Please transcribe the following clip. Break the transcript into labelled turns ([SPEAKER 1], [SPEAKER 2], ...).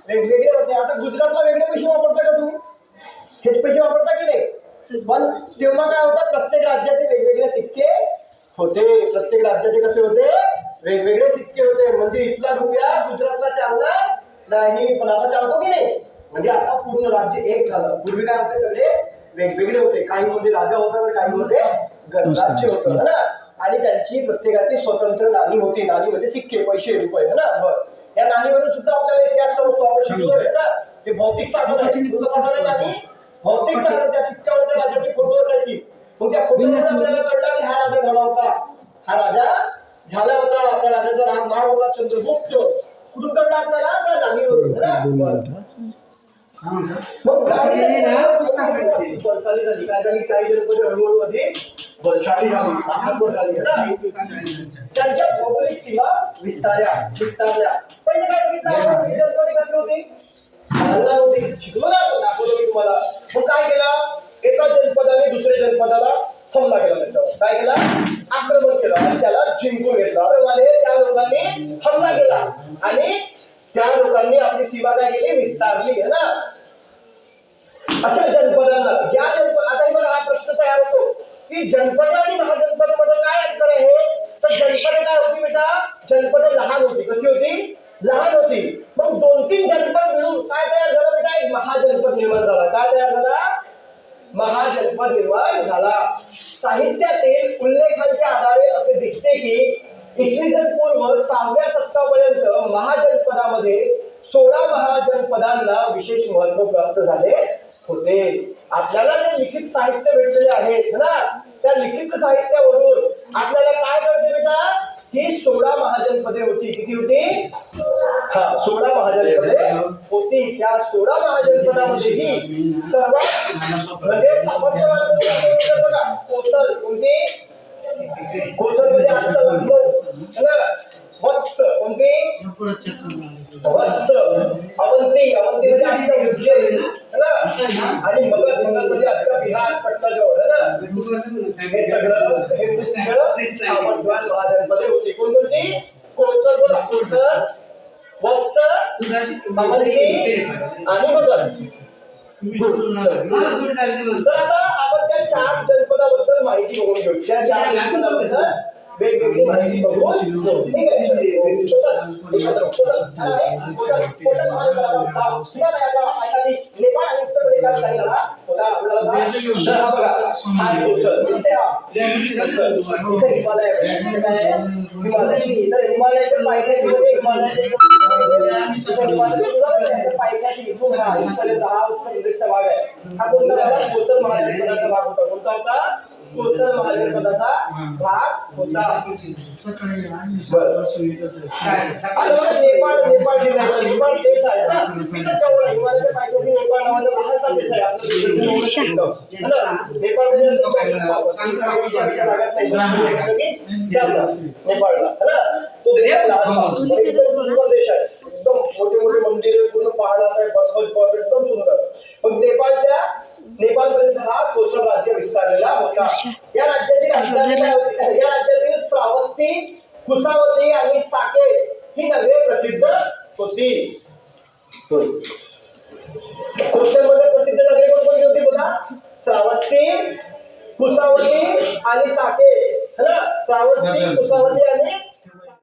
[SPEAKER 1] वेगवेगळे होते. आता गुजरातला वेगळे पैसे वापरता का तुम्ही? हेच पैसे वापरता की नाही? पण तेव्हा काय होतं, प्रत्येक राज्याचे वेगवेगळे सिक्के होते. प्रत्येक राज्याचे कसे होते? वेगवेगळे सिक्के होते. म्हणजे इथला रुपया गुजरातला चालणार नाही, पण आता चालतो की नाही? म्हणजे आता पूर्ण राज्य एक झालं. पूर्वी काय होते, सगळे वेगवेगळे होते. काही मध्ये राजा होता तर काही मध्ये गणराज्य होतं ना. आणि त्यांची प्रत्येकाची स्वतंत्र नाणी होती. नाणी म्हणजे सिक्के, पैसे, रुपये है ना. बरं, या नाणीमध्ये सुद्धा आपल्याला इतिहास समजतो. आपण शिकलोय ना, ते भौतिक साधन आहे. नाणी भौतिक साधन, त्या सिक्क्यावरच्या राजाची फोटो असायची. मग त्या फोटोमध्ये आपल्याला कळलं की हा राजा झाला होता, हा राजा झाला होता. त्या राजाचं नाव होता चंद्रगुप्त. कुठून कळलं आपल्याला? त्या नाणीवरून. मग काही हळूहळू अधिक बलशाली झाली, ताकदवर झाली ना. त्यांच्या भौगोलिक सीमा विस्तारल्या. पहिले काय बघितलं होती? हल्ला होती. शिकलो ना, दाखवलं मी तुम्हाला. मग काय केलं? एका जनपदाने दुसऱ्या जनपदाला हमला केला. त्याच्यावर काय केला? आक्रमण केलं आणि त्याला जिंकून घेतलं. त्या लोकांनी हमला केला आणि त्या लोकांनी आपली सीमा काय केली? विस्तारली है ना. अशा जनपदांना आता मला हा प्रश्न तयार होतो की जनपद आणि महाजनपदामध्ये काय अंतर आहे? तर जनपद काय होती बेटा? जनपद लहान होती. कशी होती? लहान होती. मग 2-3 जनपद मिळून काय तयार झालं बेटा? एक महाजनपद निर्माण झाला. काय तयार झाला? महाजनपद निर्माण झाला. साहित्यातील उल्लेखांच्या आधारे असे दिसते की इसवी सन पूर्व 6व्या शतकापर्यंत महाजनपदामध्ये 16 महाजनपदांना विशेष महत्व प्राप्त झाले होते. आपल्याला जे लिखित साहित्य भेटलेले आहेत ना, त्या लिखित साहित्यावरून आपल्याला काय कळते बेटा? ही 16 महाजनपदे होती. किती होती? 16 महाजनपदे होती. त्या 16 महाजनपदामध्येही सर्वात म्हणजे सामर्थ्यवान बघा कोसल. कोणती? कोसल म्हणजे आजचा लखनौ. वत्स कोणती? वत्स. अवंती म्हणजे आजचा उज्जैन है ना. आणि मगध म्हणजे आजचा बिहार, पटना जवळ है ना. हे सगळं हे मुख्य सामर्थ्यवान महाजनपदे होती. कोणती? कोसल, वत्स, अवंती आणि मगध. तर आता आपण त्या 4 जनपदाबद्दल माहिती बघून घेऊ. त्या 4 जनपदाबद्दल वेगवेगळी माहिती बघून घेऊ. ठीक आहे. नेपाळ आणि उत्तर प्रदेशात काय झाला होता आपल्याला हिमालयाच्या पायथ्याशी भाग आहे. हा कोणता कोसल महाजनपदाचा भाग होता. कोणता होता? कोसल महाजनपदाचा भाग होता. नेपाळ देश आहे. हिमालयाच्या पायथ्याशी नेपाळ नावाचा लहानसा देश आहे. नेपाळ देश आहे. एकदम मोठे मोठे मंदिर, पूर्ण पहाडात आहे. बर्फ एकदम सुंदर. पण नेपाळपर्यंत हा कोसल राज्य विस्तारलेला होता. या राज्यातील श्रावस्ती, कुसावती आणि साकेत ही नगरे प्रसिद्ध होती. कोशलमध्ये प्रसिद्ध नगरे कोणकोणती होती बघा? श्रावस्ती, कुसावती आणि साकेत है ना. श्रावस्ती, कुसावती आणि